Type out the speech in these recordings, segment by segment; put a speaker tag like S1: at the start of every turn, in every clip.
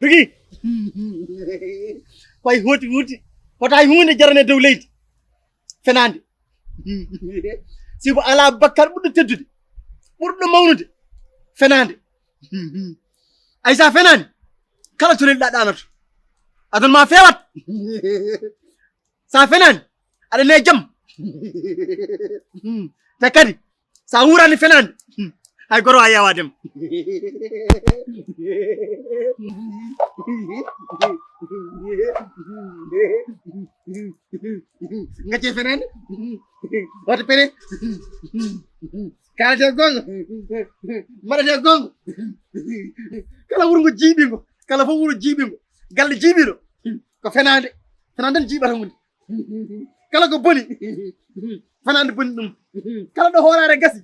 S1: Bigi way hoti hota hunde jarane dow leydi fenande sibo ala bakkar ɓurɗo teddude ɓurɗo mawnude fenande ay sa fenani kala to lelɗa ɗanato adon ma fewat sa fenani aɗa ne jaam te kadi sa wurani fenande hay goro a yawadema ngacce fenande wata pene kalate gonga mbaɗate gonga kala wuro ngo jiiɓingo kala fof wuro jiiɓingo galle jiiɓiɗo ko fenande fenande tan jiiɓata hunde kala ko boni fenande boni ɗum kala ɗo hoorare gasi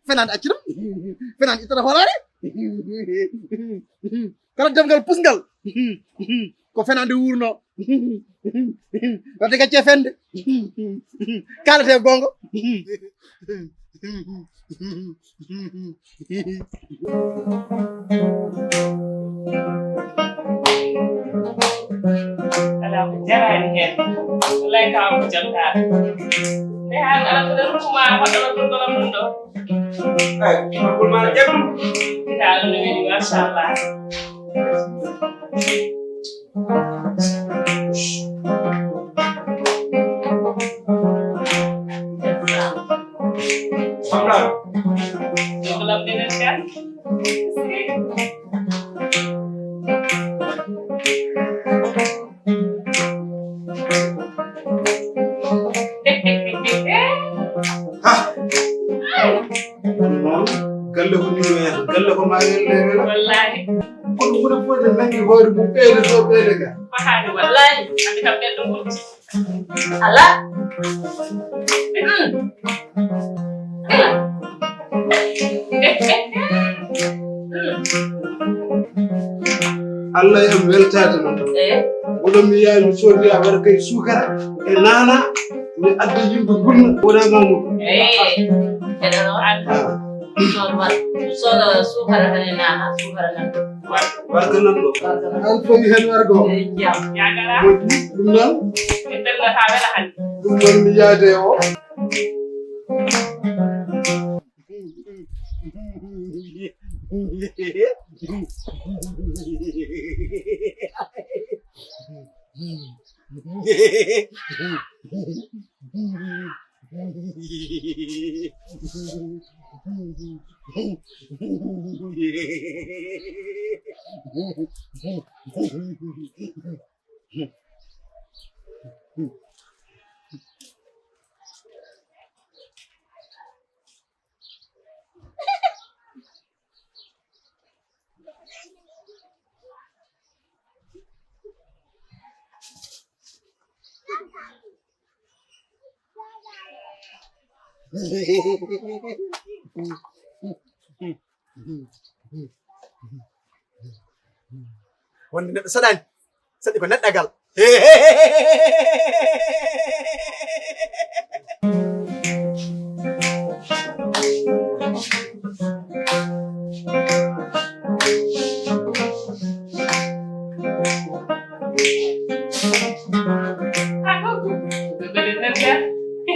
S1: fenande acci ɗum fenande ittata hoorare kala demgal pusgal ko fenande wurno wadde gacce fende kalate gongo
S2: ala ko jarani hen wallahi ka ko jamta ne han ala ko den kuma wadala ko dolam dum do
S3: ay ko ma jam
S2: ita ala ne wi mashallah
S3: samra
S2: dolam dinen kan
S3: galle ko ni galle ko ma yelle
S2: wallahi
S3: ko mo do fode nangi hoore mu beede so beede ga
S2: fahani wallahi andi kam ben dum ala
S3: Allah ya weltata non odo mi yaami sodi a war kay sukara e nana mi adda yimbe gurna wona mamu
S2: eda no anda soda sukara tan nana sukara nan
S3: warga nan do an foyi hen wargo
S2: jam yagara
S3: dum non
S2: edella ha wala hal
S3: dum won mi yaade o
S1: wonde neɗɗo saɗani saɗi ko neɗɗagal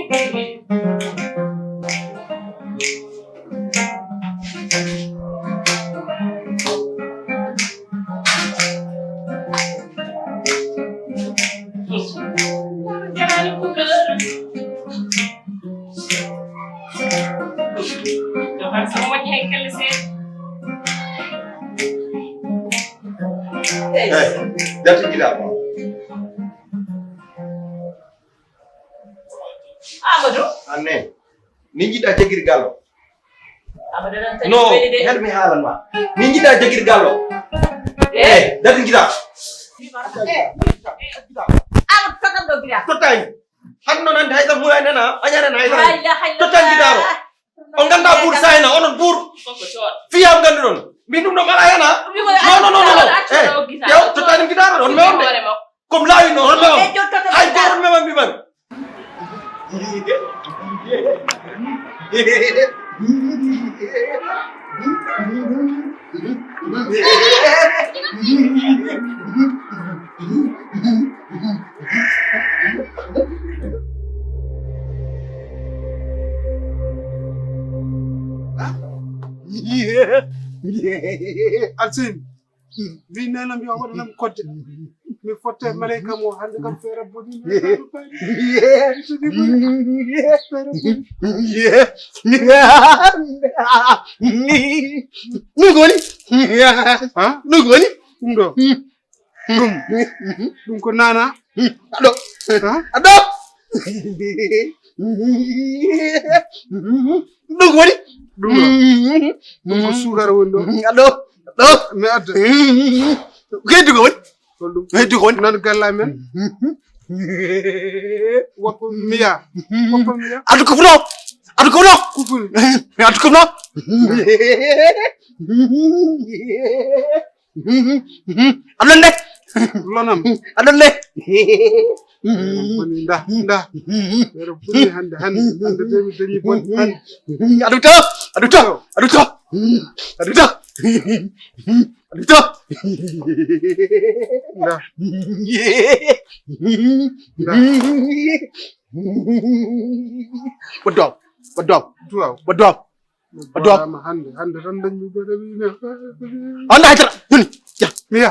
S3: That's it.
S2: Amadou.
S3: Anne. Ninji da jagir gallo.
S2: Amadou
S3: No, help me halan ma. Ninji da jagir gallo. That's it.
S2: Amadou fakam do gira.
S3: Totai. Hanno nan hayda mulai nana anyana na hayda. Totai gidaro. On ganda bur sayna onon bur. Fiam gandron. Minum no malayana. No. Yo totai gidaro on meonde. Kom lawi no on meon. Hay goron memam biman.
S4: Alsin vi nanam yo wadanam kodde mi fotte malaika mo hande kam fere bodi
S1: Nugoni
S4: ɗum ko nana
S1: ado nugoni
S4: ɗum ko sukara woni ɗo
S1: ado
S4: mi adda
S1: heddi
S4: nan galla men woppa miya
S1: adu ko funo
S4: kufuri
S1: adu ko funo adonde
S4: lonam
S1: adonde
S4: boni nda ero boni hande demi dañi bon hande
S1: aduto nda Badok.
S4: hande tan dañmi bode wi
S1: Anda hajara. Yuni. Ya.
S4: miya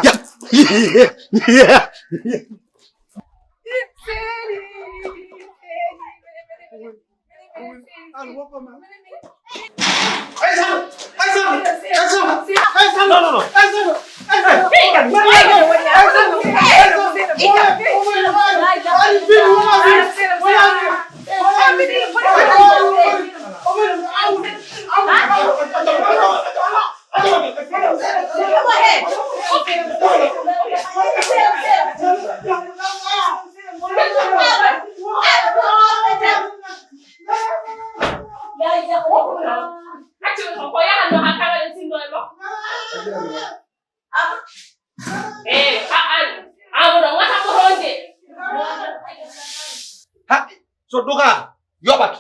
S3: So doga yobat.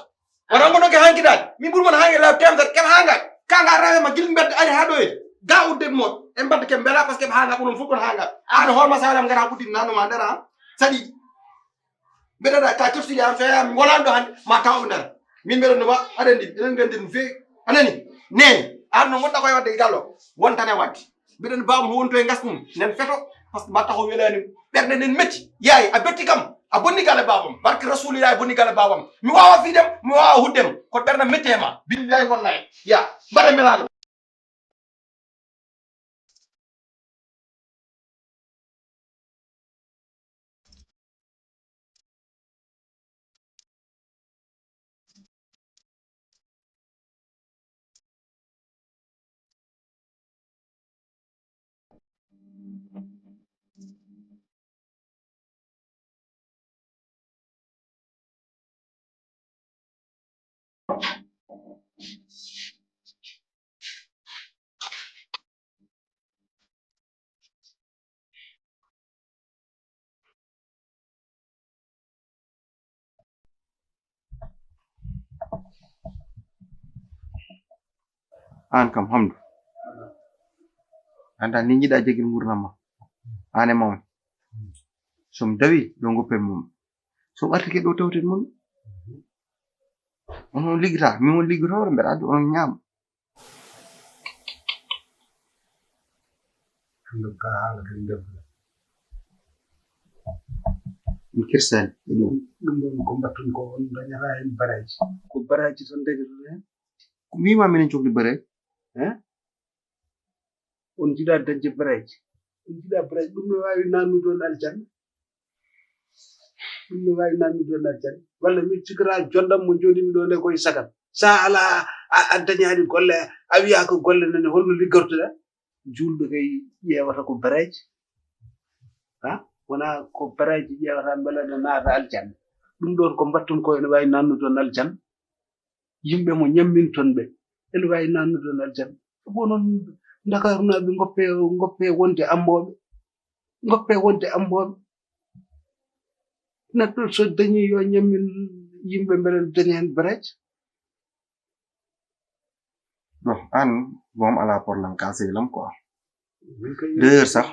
S3: Wana ngono ke hangi dal. Mi bur mon hangi la tem kem hanga. Kanga rawe ma gil mbed ari hadoy. Da udde mo e mbad kem bela parce que hanga bunon fu kon hanga. An hol ma salam ngara buddi nanu ma dara. Sadi. Beda da ka tufti am fe am wolando han ma taw ndar. Min bedo no ba adendi enen gandi fe. Anani nen an no gonda koy wadde gallo. Wontane waddi. Beden bam wonto e ngasmum nen feto parce que ba taxo welani berde nen metti. Yaay a betti kam a bonni gale babam barke rasulillahi bonni gale babam mi wawa fi dem mi wawa huddem ko berna mettema billahi wallahi ya bare melado an kam hamdu anda ni jida jegil ngurnama ane mom som dawi do ngoppel mum som artike do tawten mum onon liggita min won liggitoro mbeɗa andi onon ñaama
S4: ando ka haala kadi ndefna
S3: mi kirsani
S4: ɗum ɗon ko mbattun ko on dañata hen baraji ko baraji tan dañaton hen
S3: ko mbima minen cohli bare
S4: on jiɗa dañde baraji on jiɗa baraji ɗum no wawi nannude on aljanna ɗum no wawi nannude on aljanna walla min cikora jondam mo joɗimi ɗo nde koye sagat sa ala a dañani golle a wiya ko golle nane holno liggortoɗa julɗo kay ƴewata ko baraji wona ko baraji ƴewata beele ne naata aljanna ɗum ɗon ko mbattun ko ene wawi nannude on aljanna yimɓe mo ñamminton ɓe ene wawi nannude on aljanna bo noon dakarunaɓe goppe wonde amboɓe neɗɗo so dañi yo ñammin yimɓe beele dañi hen baraji
S3: bon an bom ala problème ka sehilam quoi d'ailleurs sax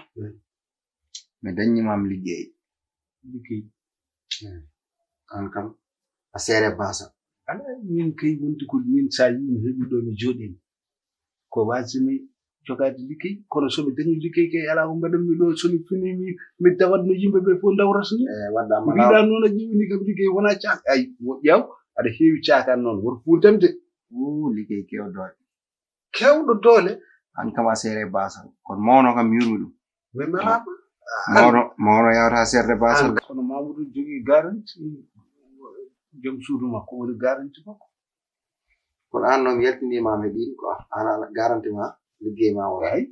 S3: mi daññimam liggéey an kam a seere basa
S4: ala min kay wonti ko min sa yimi heɓi ɗo mi joɗimi ko wasimi jogade liggéey kono somi dañi liggéey kay ala ko mbaɗanmi ɗo somi finimi mi dawatno yimɓeɓe fof dawratani
S3: waddama
S4: mbiɗa noon a ƴewini kam liggéey wona caak ay ƴew aɗa heewi cakan noon woto fuutamde
S3: liggéey
S4: kewɗo doole
S3: an kam a seere basal kono mawno kam mi yurmi ɗum
S4: mais malama
S3: mawno yawata seerde basal
S4: kono mamadou jogui garanti joom suudu makko woni garanti makko
S3: kono an noon mi yaltinimama e ɗin quoi an ala garanti ma liggéey ma wona
S4: ay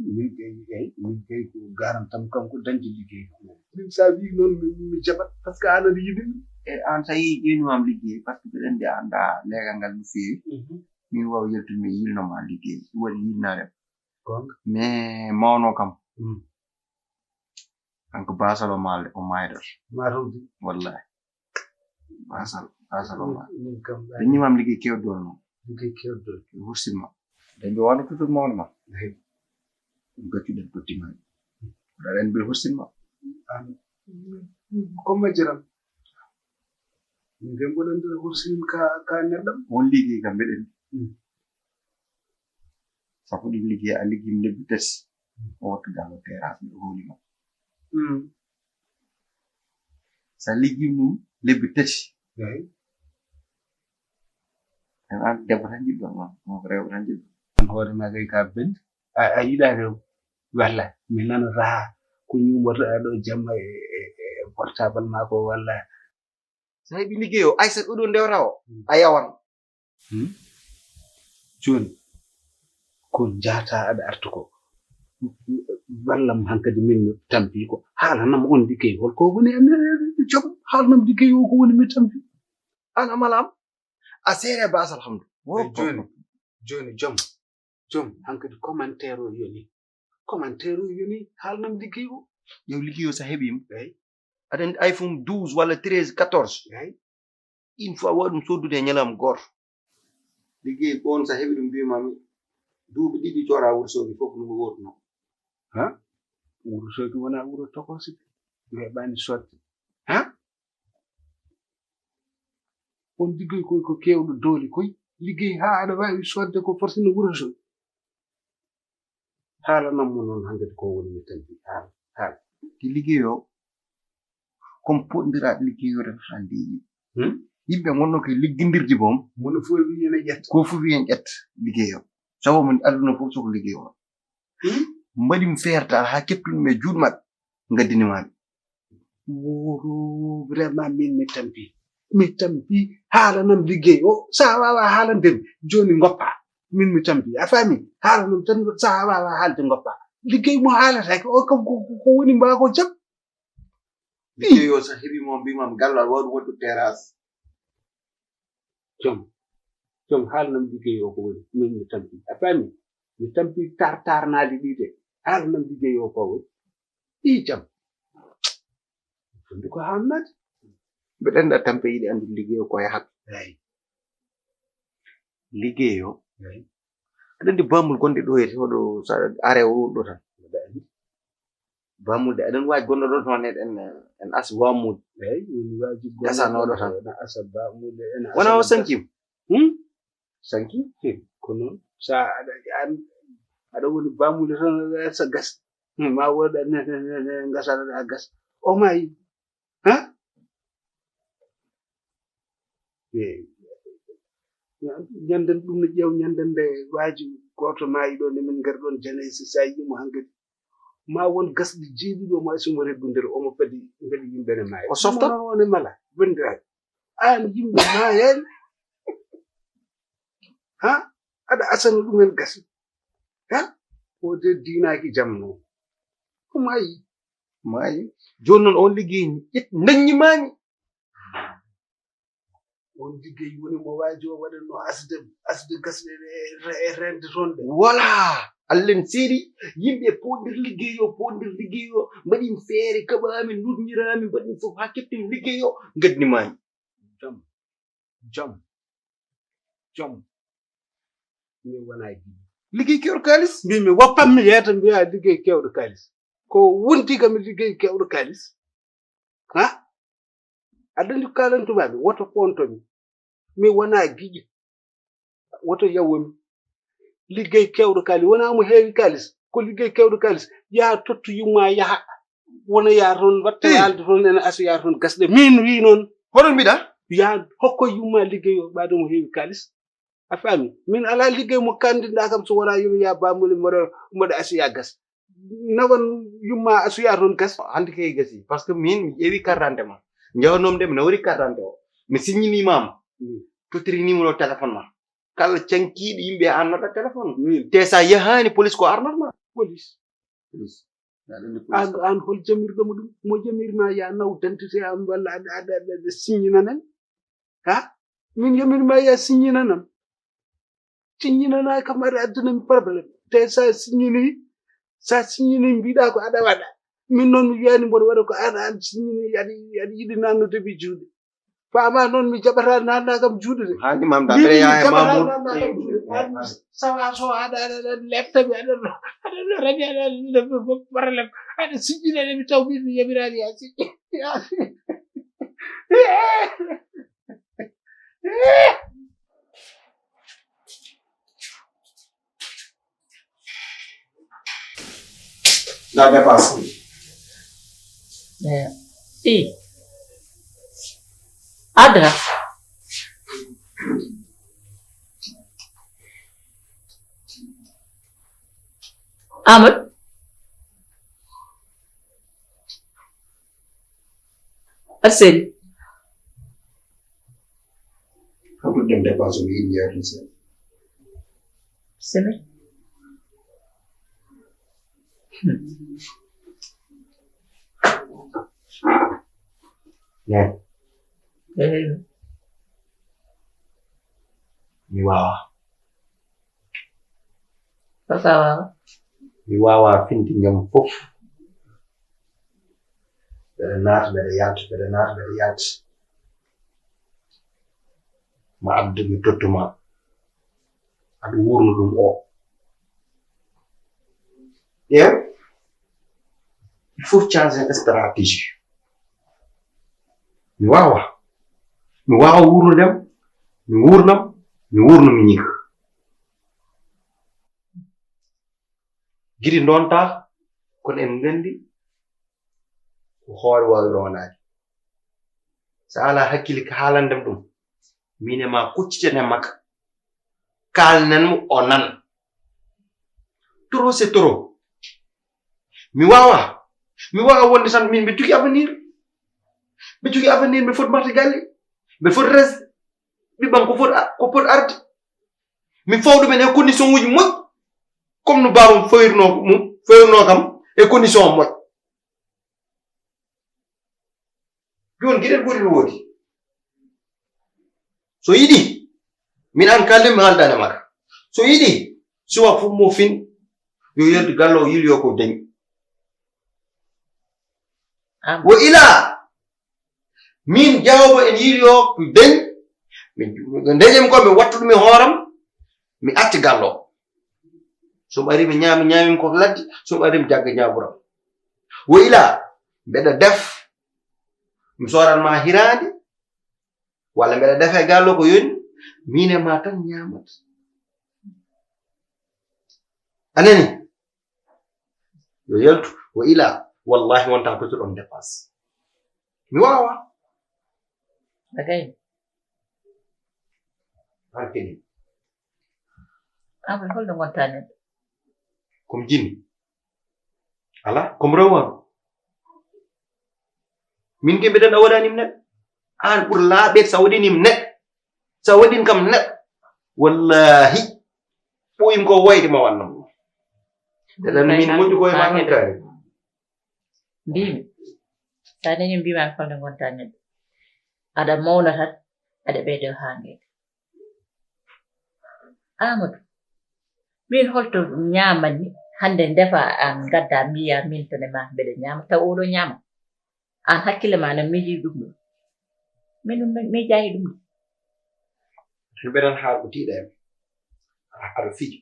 S4: min kay ko garantam kanko dañde liggéey min sa wi noon mi jaɓat par ce que an aɗa yiɗimi
S3: e an sa yi ƴewnimam liggéey par ce que ɓeɗen de anda leegal ngal no feewi min wawa yaltude mi yilnoma liggéey ɗum waɗi yilnare
S4: gonga
S3: mais mawno kam kanko basal o malde o maydata
S4: matawdi
S3: wallahi basal o malde
S4: min kam
S3: daññimam liggéey kewdol noon
S4: liggéey kewdol
S3: hursinma dañɓe wano tutol mawde ma ɗum gaccuɗen tottimaɗi aɗa mbiɗa hursinma
S4: ko majjiram min kay mboɗon nder hursin ka neɗɗam
S3: won liggéey kam mbeɗen sabu ɗum liggéey a liggimi lebbi tati o wattudalo terrasse mbiɗo holima sa liggimi ɗum lebbi tati en an debbo tan jiɗɗo on ko rewɓe tan jiɗɗo
S4: hoore ma kay ka belde a yiɗa rew walla mi nanata ko ñumotoɗa ɗo jamma e portable ma ko walla
S3: so heɓi liggéey o Aissata ɗo ndewata o a yawan
S4: joni ko jata aɗa artu ko wallam hankadi min mi tampi ko haalanam on liggéey holko woni joom haalanam liggéey o ko woni mi tampi
S3: an amalam a seere basal hamdu
S4: joni joom hankadi commentaire o yoni haalanam liggéey o
S3: yow liggéey o sa heɓima aɗa andi iPhone 12 walla 13 14 une fois waɗum soddude e ñalawma goto liggéey on sa heɓi ɗum mbimami duuɓi ɗiɗi coora Wourossogui fof ɗum wotuno
S4: Wourossogui wona wuro tokosi mi heɓani sodde on liggéey koy ko kewɗo doole koy liggéey ha aɗa wawi sodde ko fortino Wourossogui haalanam mo noon hankkadi ko woni mi tampi haala
S3: ti liggéey o comme poɗɗiraɗe liggéey o tan haalde yimɓe gonno koye liggodirde boom
S4: mono fof wi ene ƴetta
S3: ko fof wiyen ƴetta liggéey o sabu mo aduna fof soko liggéey o mbaɗimi feerta ha keptuɗum e juuɗe maɓɓe gaddinimaɓe
S4: woro vraiment min mi tampi haalanam liggéey o sa wawa haalandemi joni goppa min mi tampi a faami haalanam tan sa wawa haalde goppa liggéey mo haalatake o kam ko woni mbako jam
S3: liggéey o so heɓi mo mbimam gallal waɗu waɗɗu terrasse
S4: joom haalanam liggéey o ko woni min mi tampi a faami mi tampi tarnaali ɗiɗe haalanam liggéey o ko woni ɗi jam ko haalnade
S3: mbeɗa andi a tampe yiɗi andi liggéey o ko yahat liggéey o aɗa andi bamul gonɗe ɗo hete oɗo sa are o ɗo tan bamulde aɗan waji gonɗo ɗo toon en as wamude
S4: woni wajibi
S3: gasanoɗo tan
S4: asa bamude
S3: wona o sankima
S4: sanki kono sa ada woni bamude tan sa gas ma woda ngasara gas o may ha ñanden ɗum no ƴeew ñanden nde waaji goto maayi ɗo nde min ngari ɗon janaysi sa yimo hankkadi ma won gasɗi jeeɗi ɗo ma somo reggondiri omo kadi ngadi yimɓe ne maayi
S3: o softa
S4: one mala bandiraɓe an yimɓe maayani ha aɗa asana ɗumen gasi ha o de diinaki jamno ko maayi
S3: joni noon on liggey daññimani
S4: on liggey woni mo waaji o waɗanno asde gasɗe e rende toon ɗe
S3: voilà allen seedi yimɓe pondir liggey o mbaɗin feere kaɓami nurñirami mbaɗin fof ha keptin liggey o gaddimani
S4: jom min wona giɗi
S3: liggey kewɗo kalis
S4: mbimi woppammi yeeta mbiya liggey kewɗo kalis ko wonti kam liggey kewɗo kalis ha aɗa kalan tubaɓe woto pontomi mi wona giƴo woto yawomi liggey kewɗo kalis wona mo heewi kalis ko liggey kewɗo kalis yaha tottu yumma yaha wona yaha toon watta yalde toon ene aso yaha toon gasɗe min wi noon
S3: hoɗon mbiɗa
S4: yaha hokko yumma liggey o ɓaade mo heewi kalis a faami min ala liggey mo kandinɗa kam so wona yomi yaha bamule mboɗo asiya gas nawan yumma asoya toon gas
S3: hande kay gasi par ce que min mi ƴeewi carte ma jawnom de mi nawri carte o mi signinimama totiri numéro téléphone ma kala cankiɗo yimɓe annoɗa téléphone te sa yahani police ko arnatma
S4: police an hol jamirɗomo ɗum mo jamirma ya naw dentité am walla aɗa signinanen ha min yamirma ya signinanam signinana kam aɗa addunami probléme te sa signini mbiɗa ko aɗa waɗa min noon mi wiyani mboɗo waɗa ko aɗa signini aɗa yiɗi nannude bi juuɗe fama noon mi jaɓata nanna kam juuɗe de
S3: hani mam da ɓere yaha mamour
S4: sawa so aɗa leftaɓe aɗa rabi aɗa probléme aɗa signinaɗe mi taw min mi yamirani ya signi
S3: la dépasse
S2: Adra Amadou Arsène
S3: How to dem dépasse mi immediately sir
S2: c'est vrai
S3: yeah mi wawa mi wawa finti ñam fof ɓeɗa naata ɓeɗa yalta ma addu mi tottuma aɗa wurno ɗum o ƴeew il faut changer stratégie mi wawa wurno dem mi wurno mi ñiga giri ndonta kono en gandi ko hoore wawi ronade so ala hakkille ko haalandem ɗum min e ma kucciten e makka kalnenmo o nan trop c'est trop mi wawa wonde tan min mbe jogui avenir mbe foti marte galle mbe foti resde ɓiɓɓam ko foti arde mi fawɗumen e condition uji moƴƴi comme no babam fawirno kam e condition o moƴƴi joni gueɗel gotel woodi so yiɗi min an kalde mi haldane makka so yiɗi suwa fof mo fin yo yerdu galle o yilyo ko dañi wo ila min jawbo en yilyo ko dañi mi dañemi ko mi wattu ɗum e hooram mi acci gallo so ɓari mi ñaamimi ko laddi so ɓari mi jagga ñaaburam wo ila mbeɗa def mi soranma hirande walla mbeɗa defa gallo ko yoni mine ma tan ñamat anani yo yaltu wa ila wallahi wonta to ɗon dépasse mi wawa
S5: bagay
S3: hankini
S5: amul hol ngo tane
S3: comme jinni ala comme rawan min ke bedan awadanima neɗɗo an ɓuur laaɓede sa waɗinima neɗɗo sa waɗin kam neɗɗo wallahi ɓoyim ko wayde ma wannam ɗeɗan min moƴƴu koye ma tan kaari
S5: mbimi sa nani mbima holde gonta neɗɗo aɗa mawna tan aɗa ɓeydo hangede Amadou min holto ñamanni hande ndefa an gadda mbiya min tone ma mbeɗa ñama taw oɗo ñama an hakkille ma no miji ɗum ɗo min mijayi ɗum ɗo
S3: to mbeɗan haal ko tiiɗa em aɗa fijo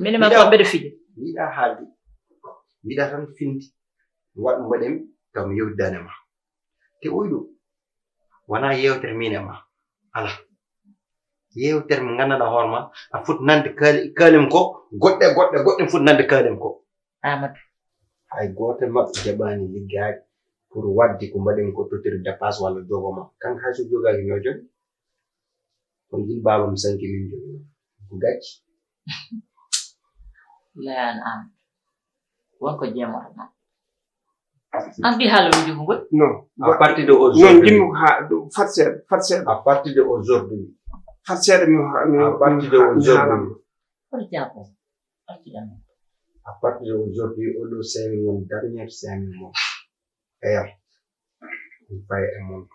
S5: min ma ko mbeɗa fijo
S3: mbiɗa haalde mbiɗa tan findi waɗ mbaɗemi taw mi yewdanema te oyɗo wona yewtere min e ma ala yewtere mi gandanɗa hoore ma a foti nande kaalim ko goɗɗe foti nande kaalim ko
S5: Amadou
S3: hay goto maɓɓe jaɓani liggade pour wadde ko mbaɗen ko tottiri dépasse walla jogoma kanko hay so jogaki no jogi kono ɗin baba mi sanki min jogi ko gacci
S5: layan Amadou wonko jemoto ma an mbi haala mi jogu ngol
S4: non
S3: à partir de
S4: non
S3: aujourd'hui
S4: jimmi ko ha fat seeɗa
S3: à partir de aujourd'hui
S4: fat seeɗa
S3: à partir de aujourd'hui
S5: hoto jaabo acciɗam
S3: à partir d'aujourd'hui, au lieu de mon dernier 5 mois, et il paye un mois.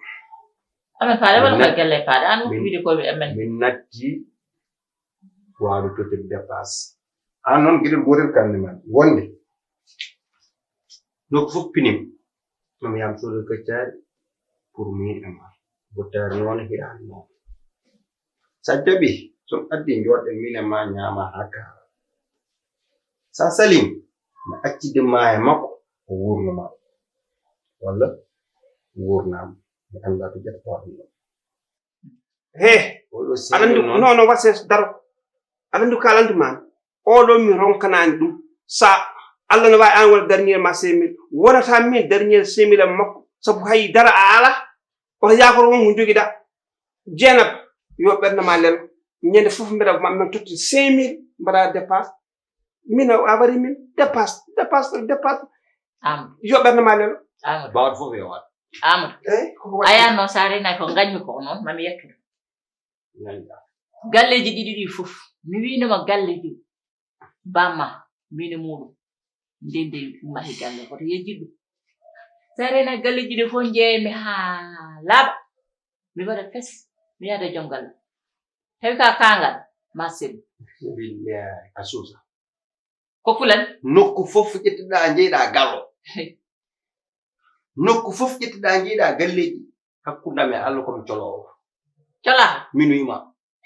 S5: amen faade wala ko gelle faade an wiide ko amen
S3: Min natti waɗu to te dépasse. An non giɗel gotel kamne man wonde. Donc fof pinim. Ɗum yam sodo keccari pour min e ma. Bottari noon hiɗani noon. Sa jaɓi so addi joɗɗen min e ma ñama haka. Sa salim mi accide ma e makko o wurnoma walla wurnama mi anda to ƴetta ɗum
S4: he
S3: oɗo
S4: alandu non wasse daro alandu ka alandu man oɗo mi ronkanani ɗum sa Allah no wawi an wala dernier ma 5000 wonata min dernier 5000 am makko sabu hay dara a ala oto yakoro won ko joguiɗa jeenab yo ɓerdema lelo ñande foof mbeɗa mamen totti 5000 mbaɗa dépasse min a wari min dépasse
S5: Amadou
S4: yo ɓerdema lelo
S5: Amadou
S3: bawɗo fof e waɗa
S5: Amadou
S4: koko waɗi
S5: aya no sa renaki ko gañmi ko noon mami yettude
S3: ñanda
S5: galleji ɗiɗi ɗi fof mi winoma galleji bamma min e muɗum ndende mahi galle koto yejji ɗum sa renaki galleji ɗi fof jeeyami ha laaɓa mi waɗa fes mi yada joom galle tawi ka kangal ma seɗɗu
S3: billahi a suusa
S5: ko fulan
S3: nokku fof ƴettuɗa jeyɗa gallo nokku fof ƴettuɗa jeyɗa galleji hakkudam e Allah komi colowo
S5: colaka
S3: min wima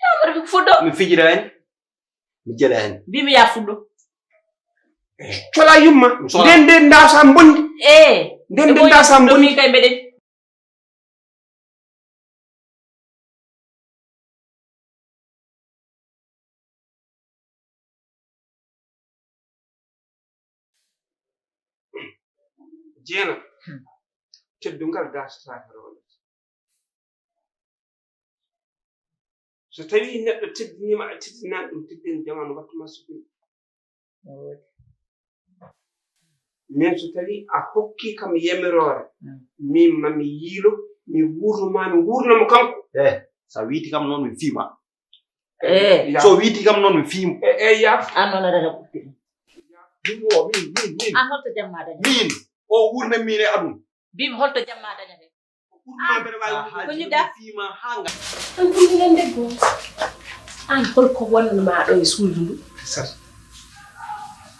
S5: Amadou fuɗɗo
S3: mi fijirani mi jelani
S5: mbimi ya fuɗɗo
S4: cola yumma
S3: Sola.
S4: nden ndawsa bondi nden ndawsa bondi
S5: min kay mbeɗen
S4: jeena teddungal gasatake ronde so tawi neɗɗo teddinima a teddinani ɗum teddini jamanu wattuma sukuni min so tawi a hokki kam yamirore min mami yiilo mi wurnoma mi wurnamo kanko
S3: sa wiiti kam noon mi fiima
S5: e
S3: so wiiti kam noon mi fiimo
S4: e yaaf
S5: an noon aɗa ɓuɗɗi
S3: min
S5: an holto jamma daña
S3: min o wurna min e aduna
S5: mbimi holto jamma dañate
S4: ɓurma mbeɗa wawi
S5: ko jiɗɗa
S3: fiima hanga
S6: an ɓurɗinen debbo an holko wonnoma ɗo e suudu ndu
S4: sat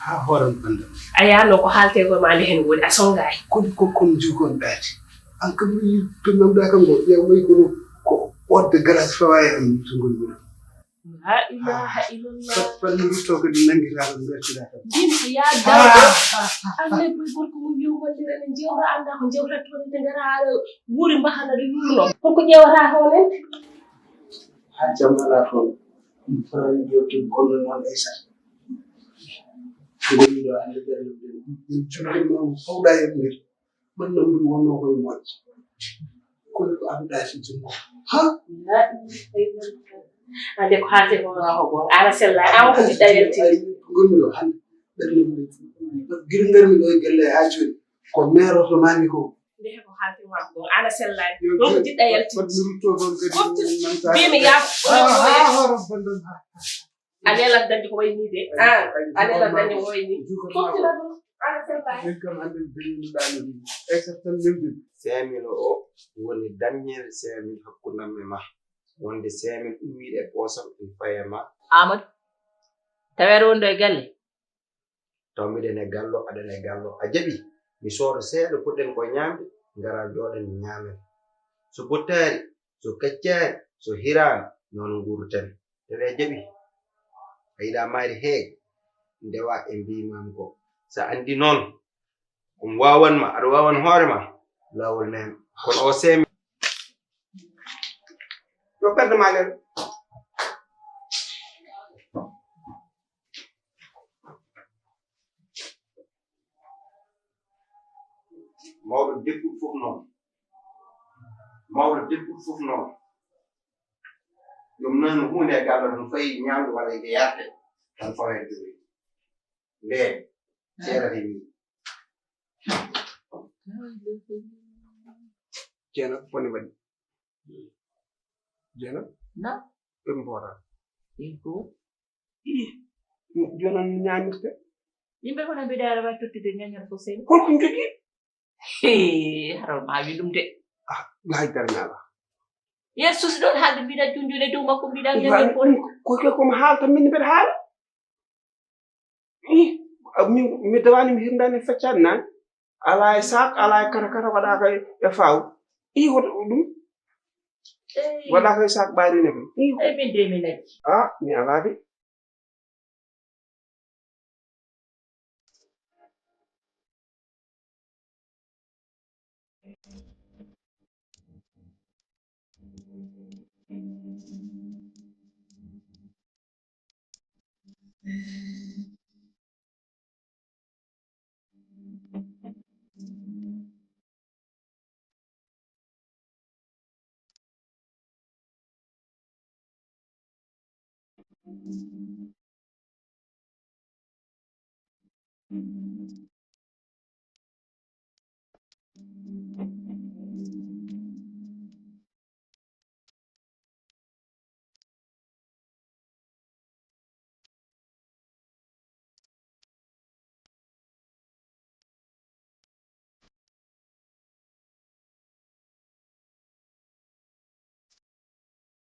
S4: ha hooram ɓanda
S6: a yano ko haalte ko ma nde hen woni a songayi
S4: kon jukon ɗaati an kam to namɗa kam ɗo ƴewmay kono ko wadde galas fawa e am to gonɗuɗo
S6: la ilaha illallah
S4: falli rutto kadi nanguiraɗo bertiɗa kam
S6: mbimi ko ya dawɗo anne boy gorko mum yowgoldira ne jewra anda ko jewrata toon nde gara wuuri mbahana ɗo yurno holko ƴewata honen
S4: jamala toon fana jewtin kono noon e sat gonɗo ande ɓerɗe ɗen cuɗɗima fawɗa e mbir ɓanno ɗum wonno koye moƴƴi kono ko annda si jungo ha
S6: ande ko haalde ko ko ala sella awa ko jiɗɗa yaltinde
S4: gonmi ɗo hande ɓerɗe ɗum guila garmi ɗo e gelle ha joni ko meroto mami ko
S6: nde ko haalde ma ko ala sellani ɗo ko jiɗɗa yaltinde
S4: mi rutto toon kadi
S6: mbimi yaafo
S4: horo bandon ha
S6: alela dañde ko wayni de alela dañde ko wayni foftira ɗum ala sellani
S4: min kam hande beñinuɗano ɗum exactement memɗin
S3: 5000 o woni daññere 5000 hakkundam e ma wonde 5000 ummiɗe e poosam en faye ma
S5: Amadou tawere wondo e galle
S3: taw mbiɗen e gallo aɗen e gallo a jaɓi mi soodo seeɗa puɗɗen ko ñaamde ngara jooɗen ñaamen so bottaari so kaccaari so hiraani noon nguurten tawi a jaɓi a yiɗaa maari heege ndewa e mbimami ko so anndi noon komi waawanma aɗa waawan hoore ma laawol men kono o seemi yo ɓerde ma len mawɗo debbuɗo fof noon mawɗo debbuɗo fof noon ɗum nano hunde e gallo tan fayi ñaamde walla ide yarte tan fawen jogi nde seeɗata ni
S4: jeena bone waɗi jeena
S5: na
S4: ɓe mbooran
S5: ɗinko
S4: jonan ñaamirte
S5: yimɓe kono mbiɗa wawi tottude ñañal fof seni
S4: holko jogii
S5: haral ma wi ɗum de
S4: haydara naala
S5: yen susi ɗon haalde mbiɗa junjune dow makko mbiɗa ñañal fof
S4: koke komi haalta min mbeɗa haala mi dawani mi hirndani feccani nani ala e sac ala e kata kata waɗaka e faw hoto ɗum waɗaka e sac ɓarine kam
S5: eyi min de mi naggi
S4: mi ala de